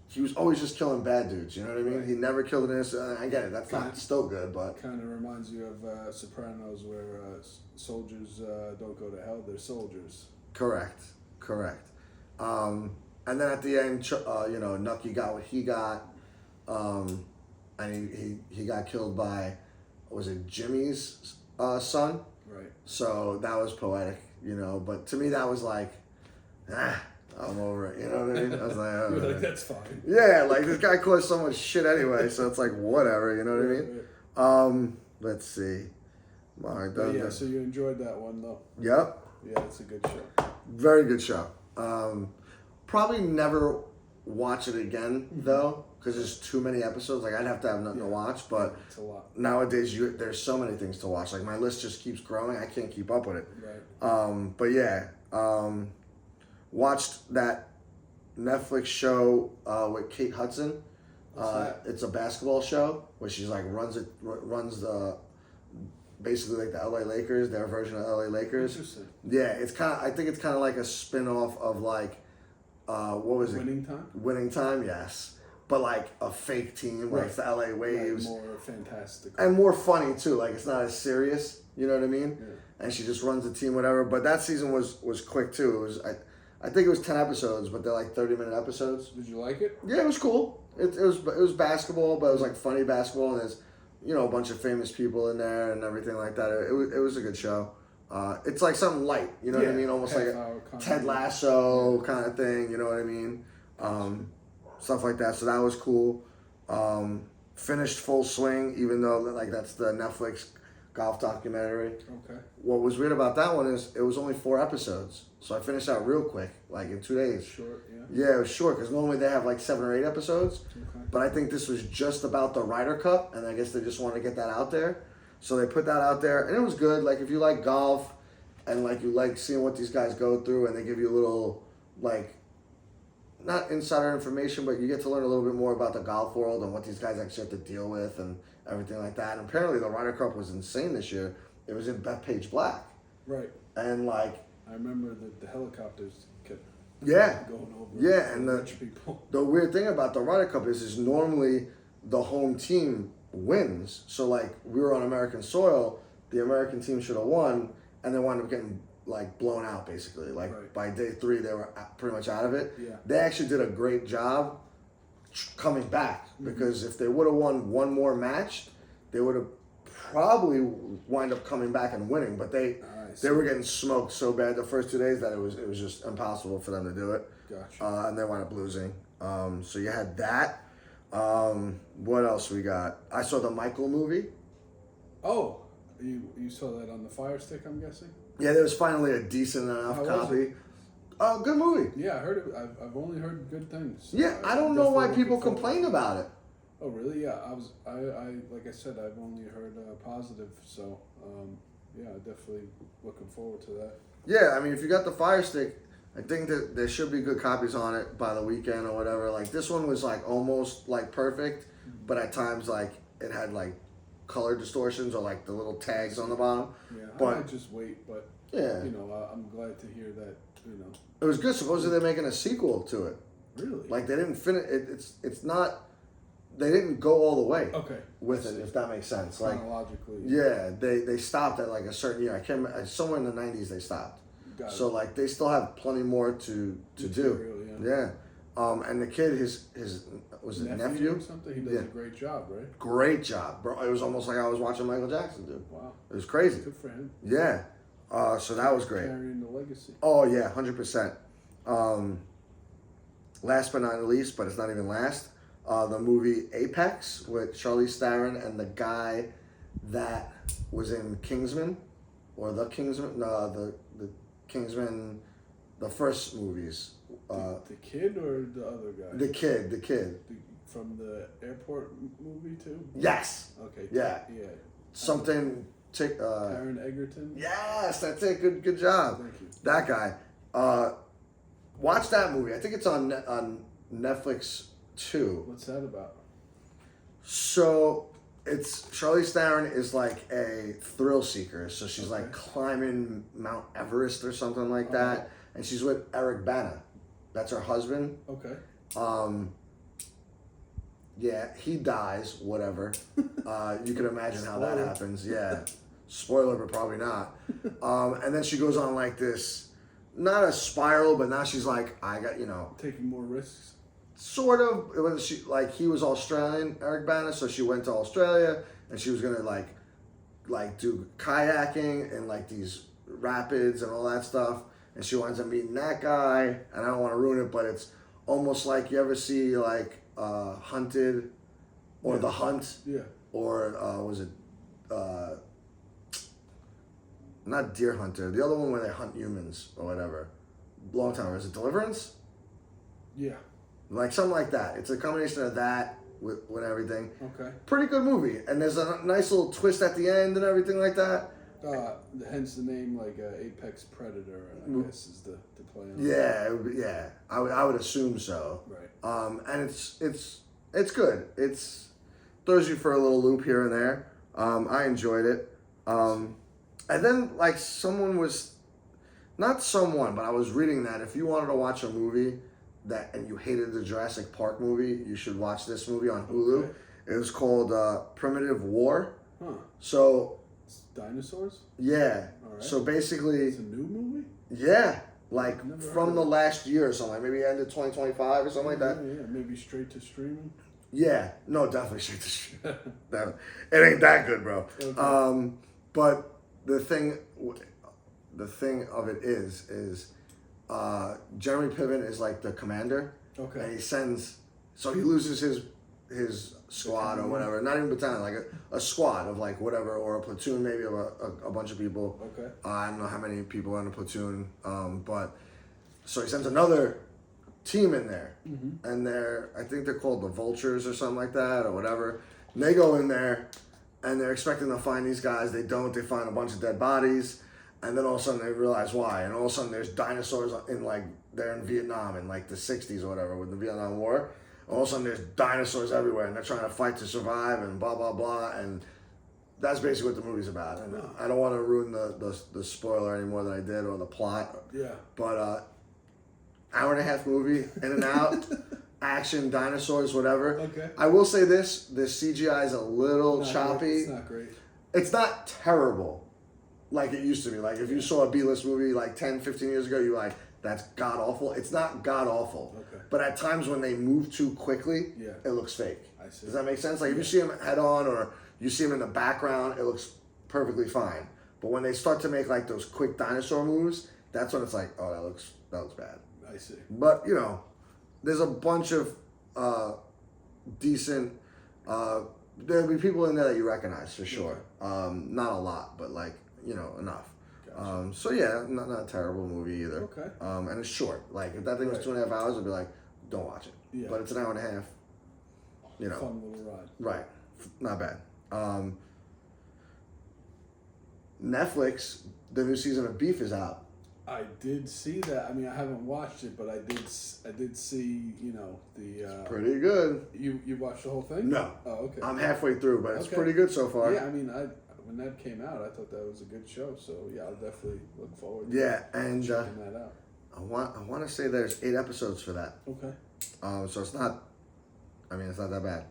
he was always just killing bad dudes. You know what I mean? Right. He never killed an innocent. I get it. That's not still good, but kind of reminds you of Sopranos, where soldiers don't go to hell; they're soldiers. Correct. And then at the end, Nucky got what he got, and he got killed by, was it Jimmy's son? Right. So that was poetic, But to me, that was like, I'm over it. You know what I mean? I was like, oh, You're like, that's fine. yeah, like this guy caused so much shit anyway, so it's like whatever. You know what I mean? Let's see. All right, So you enjoyed that one though. Yep. Yeah, it's a good show. Very good show. Probably never watch it again though, because there's too many episodes. Like I'd have to have nothing to watch. But it's a lot. Nowadays, there's so many things to watch. Like my list just keeps growing. I can't keep up with it. Right. But yeah, watched that Netflix show with Kate Hudson. It's a basketball show where she's like runs the basically like the LA Lakers, their version of LA Lakers. Interesting. Yeah, I think it's kind of like a spin-off of like what was Winning Time? Winning Time, yes. But like a fake team, like the LA Waves. Right, more fantastic. And more funny too, like it's not as serious, you know what I mean? Yeah. And she just runs the team, whatever. But that season was quick too. It was I think it was 10 episodes, but they're like 30-minute episodes. Did you like it? Yeah, it was cool. It was basketball, but it was like funny basketball, and there's a bunch of famous people in there and everything like that. It was a good show. It's like something light, you know what I mean? Almost like a Ted Lasso kind of thing, you know what I mean? Stuff like that. So that was cool. Finished Full Swing, even though like that's the Netflix golf documentary. Okay. What was weird about that one is it was only 4 episodes, so I finished that real quick, like in 2 days. Short, yeah. Yeah, it was short because normally they have like 7 or 8 episodes. Okay. But I think this was just about the Ryder Cup, and I guess they just wanted to get that out there, so they put that out there, and it was good. Like if you like golf, and like you like seeing what these guys go through, and they give you a little like, not insider information, but you get to learn a little bit more about the golf world and what these guys actually have to deal with and everything like that. And apparently the Ryder Cup was insane this year. It was in Bethpage Black. Right. And like, I remember the helicopters kept going over. Yeah, and rich people. The weird thing about the Ryder Cup is normally the home team wins. So like we were on American soil, the American team should have won, and they wound up getting like blown out basically. Like by day 3, they were pretty much out of it. Yeah. They actually did a great job coming back, because if they would have won one more match, they would have probably wind up coming back and winning. But they were getting smoked so bad the first 2 days that it was just impossible for them to do it. Gotcha. And they wound up losing. So you had that. What else we got? I saw the Michael movie. Oh, you saw that on the Fire Stick, I'm guessing? Yeah, there was finally a decent enough How was copy. Good movie. Yeah, I heard it. I've only heard good things. Yeah, I don't know why people complain about it. Oh, really? Yeah, I like I said, I've only heard positive. So, yeah, definitely looking forward to that. Yeah, I mean, if you got the Fire Stick, I think that there should be good copies on it by the weekend or whatever. Like this one was like almost like perfect, but at times like it had like color distortions or like the little tags on the bottom. Yeah, but I might just wait, but yeah, I'm glad to hear that. It was good. Supposedly they're making a sequel to it. Really? Like they didn't finish it. It's not. They didn't go all the way. Okay. With it, if that makes sense. Like chronologically. Yeah, they stopped at like a certain year. I can't remember. Somewhere in the 90s they stopped. Got so it. Like they still have plenty more to do. Yeah. And the kid, his was it nephew? Or something? He does a great job, right? Great job, bro. It was almost like I was watching Michael Jackson, dude. Wow. It was crazy. Good for him. Yeah. So that was great. Carrying the legacy. Oh yeah, 100%. Last but not least, but it's not even last. The movie Apex with Charlize Theron and the guy that was in Kingsman, or the Kingsman, the Kingsman, the first movies. The kid or the other guy? The kid. From the airport movie too? Yes. Okay. Yeah. Yeah. Something. Taron Egerton. Yes, that's it. Good job. Thank you. That guy. Watch that movie. I think it's on Netflix too. What's that about? So it's Charlize Theron is like a thrill seeker. So she's like climbing Mount Everest or something like that, and she's with Eric Bana. That's her husband. Okay. Yeah, he dies. Whatever. You can imagine how that happens. Yeah. Spoiler, but probably not. And then she goes on like this not a spiral, but now she's like, I got, taking more risks. sort of. It was he was Australian, Eric Bana, so she went to Australia and she was gonna like do kayaking and like these rapids and all that stuff. And she winds up meeting that guy, and I don't want to ruin it, but it's almost like you ever see like Hunted or The Hunt, or was it not Deer Hunter, the other one where they hunt humans or whatever. Long time. Is it Deliverance? Yeah. Like something like that. It's a combination of that with everything. Okay. Pretty good movie, and there's a nice little twist at the end and everything like that. Hence the name, like Apex Predator, I guess is the play on. Yeah. I would assume so. Right. And it's good. It's throws you for a little loop here and there. I enjoyed it. And then like but I was reading that if you wanted to watch a movie and you hated the Jurassic Park movie, you should watch this movie on Hulu. Okay. It was called Primitive War. Huh. So. Dinosaurs? Yeah. All right. So basically. It's a new movie? Yeah. Like from the last year or something. Like maybe end of 2025 or something like that. Yeah. Maybe straight to streaming? Yeah. No, definitely straight to streaming. It ain't that good, bro. Okay. But the thing of it is Jeremy Piven is like the commander. Okay. And he loses his squad or whatever, not even battalion, like a squad of like whatever, or a platoon maybe of a bunch of people. Okay. I don't know how many people are in a platoon, but so he sends another team in there, and I think they're called the Vultures or something like that or whatever. And they go in there, and they're expecting to find these guys. They don't. They find a bunch of dead bodies, and then all of a sudden they realize why. And all of a sudden there's dinosaurs they're in Vietnam in like the 60s or whatever with the Vietnam War. All of a sudden, there's dinosaurs everywhere, and they're trying to fight to survive, and blah blah blah, and that's basically what the movie's about. And I don't want to ruin the spoiler any more than I did, or the plot. Yeah. But hour and a half movie, in and out, action, dinosaurs, whatever. Okay. I will say this: the CGI is a little choppy. It's not great. It's not terrible, like it used to be. Like if you saw a B-list movie like 10, 15 years ago, you're like, that's god awful. It's not god awful. Okay. But at times when they move too quickly, it looks fake. I see. Does that make sense? Like if you see them head on or you see them in the background, it looks perfectly fine. But when they start to make like those quick dinosaur moves, that's when it's like, oh, that looks bad. I see. But there's a bunch of decent. There'll be people in there that you recognize for sure. Not a lot, but like enough. Gotcha. So yeah, not a terrible movie either. Okay. And it's short. Like if that thing was 2.5 hours, I'd be like, don't watch it. Yeah. But it's an hour and a half. Fun little ride. Right. Not bad. Netflix, the new season of Beef is out. I did see that. I mean, I haven't watched it, but I did see. The. Pretty good. You watched the whole thing? No. Oh, okay. I'm halfway through, but it's pretty good so far. Yeah, I mean, when that came out, I thought that was a good show. So yeah, I'll definitely look forward to and checking that out. I want to say there's 8 episodes for that. Okay. So it's not. I mean, it's not that bad.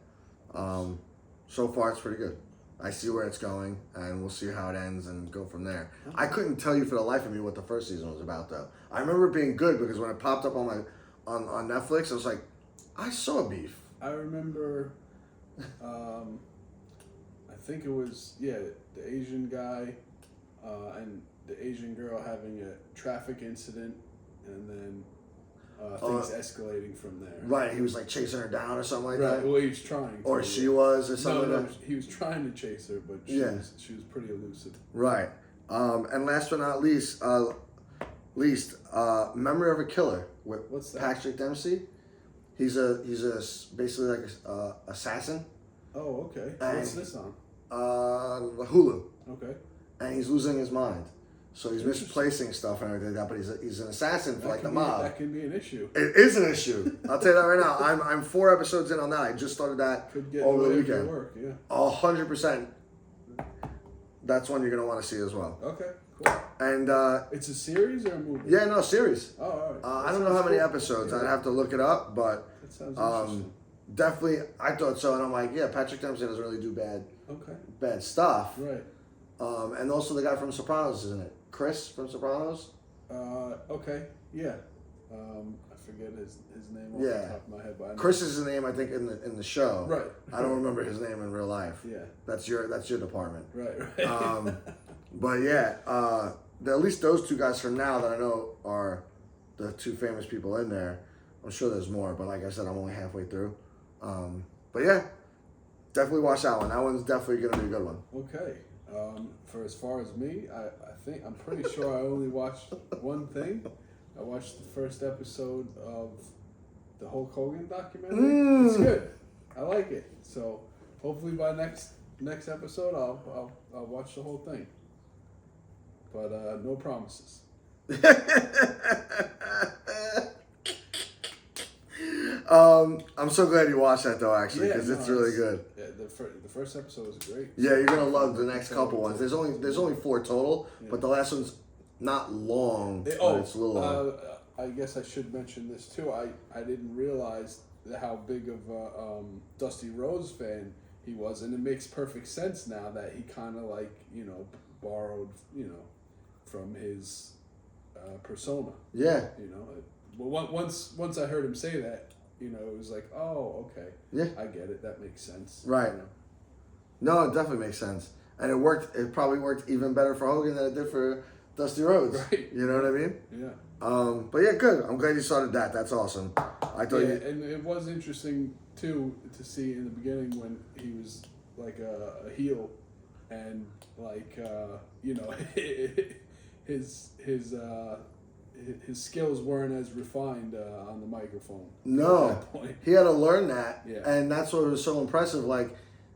So far, it's pretty good. I see where it's going, and we'll see how it ends and go from there. Okay. I couldn't tell you for the life of me what the first season was about, though. I remember it being good because when it popped up on Netflix, I was like, I saw Beef. I remember, I think it was the Asian guy, and the Asian girl having a traffic incident, and then things escalating from there. Right, he was like chasing her down or something like that. Well, he was trying. Or she was, or something No, like that. he was trying to chase her, but she was pretty elusive. Right, and last but not least, Memory of a Killer with What's that? Patrick Dempsey. He's basically like a assassin. Oh, okay. What's this on? Hulu. Okay. And he's losing his mind. So he's misplacing stuff and everything like that, but he's an assassin for like the mob. That can be an issue. It is an issue. I'll tell you that right now. I'm 4 episodes in on that. I just started that over the weekend. Work, yeah. 100%. That's one you're gonna want to see as well. Okay, cool. And it's a series or a movie? Yeah, no, series. Oh, all right. I don't know how many episodes. I'd have to look it up, but that sounds interesting. Definitely, I thought so, and I'm like, yeah, Patrick Dempsey doesn't really do bad stuff. Right. And also the guy from Sopranos is in it. Chris from Sopranos. Okay. Yeah. I forget his name off the top of my head, but I know. Chris is his name, I think, in the show. Right. I don't remember his name in real life. Yeah. That's your department. Right. But yeah, at least those two guys for now that I know are the two famous people in there. I'm sure there's more, but like I said, I'm only halfway through. But yeah, definitely watch that one. That one's definitely gonna be a good one. Okay. For as far as me, I'm pretty sure I only watched one thing. I watched the first episode of the Hulk Hogan documentary. It's good. I like it. So hopefully by next episode, I'll watch the whole thing. But no promises. I'm so glad you watched that though, actually, because it's really good. Yeah, the first episode was great. Yeah, you're gonna love the next couple ones. There's only 4 total, but the last one's not long. But it's a little long. I guess I should mention this too. I didn't realize how big of a Dusty Rhodes fan he was, and it makes perfect sense now that he kind of borrowed from his persona. Yeah. But once I heard him say that, it was like, oh, okay. Yeah. I get it. That makes sense. Right. No, it definitely makes sense. And it worked. It probably worked even better for Hogan than it did for Dusty Rhodes. Right. You know what I mean? Yeah. But yeah, good. I'm glad you started that. That's awesome. I thought and it was interesting too to see in the beginning when he was like a heel, and his skills weren't as refined on the microphone. No, at that point. He had to learn that, Yeah. and that's what was so impressive. Like,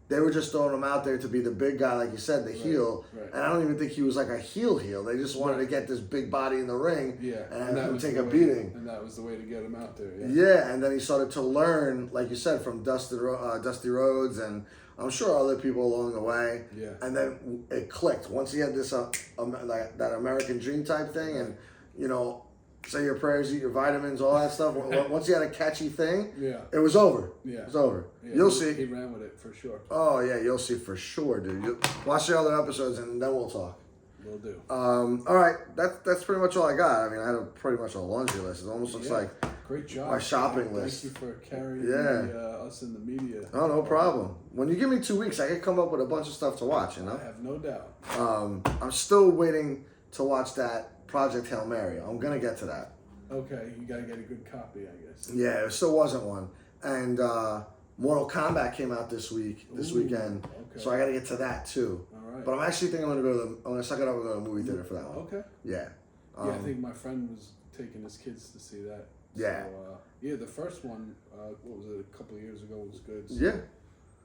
they were just throwing him out there to be the big guy, like you said, the heel. Right. And I don't even think he was like a heel. They just wanted to get this big body in the ring and have him take a beating. And that was the way to get him out there. Yeah, and then he started to learn, like you said, from Dusty Rhodes, and I'm sure other people along the way. Yeah. And then it clicked once he had this like that American Dream type thing, and say your prayers, eat your vitamins, all that stuff. Once he had a catchy thing, it was over. Yeah. It was over. Yeah, You'll see. He ran with it for sure. Oh yeah, you'll see for sure, dude. You watch the other episodes and then we'll talk. Will do. All right, that's pretty much all I got. I mean, I had pretty much a laundry list. It almost looks like great job. my shopping list. Thank you for carrying us in the media. Oh, no problem. When you give me 2 weeks, I can come up with a bunch of stuff to watch. I have no doubt. I'm still waiting to watch that Project Hail Mary. I'm gonna get to that. Okay, you gotta get a good copy, I guess. Yeah, there still wasn't one. And Mortal Kombat came out this weekend. Okay. So I gotta get to that too. All right. But I'm actually thinking I'm gonna suck it up and go to the movie theater for that one. Okay. Yeah. I think my friend was taking his kids to see that. Yeah. So, the first one, what was it, a couple of years ago was good. So Yeah.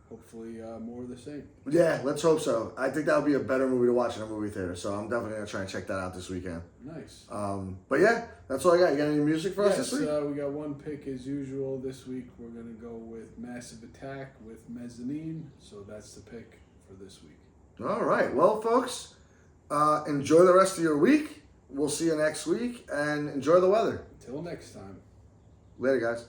hopefully more of the same. Yeah, let's hope so. I think that would be a better movie to watch in a movie theater. So I'm definitely gonna try and check that out this weekend. Nice. But yeah, that's all I got. You got any music for us this week? We got one pick as usual. This week we're going to go with Massive Attack with Mezzanine. So that's the pick for this week. All right. Well, folks, enjoy the rest of your week. We'll see you next week, and enjoy the weather. Until next time. Later, guys.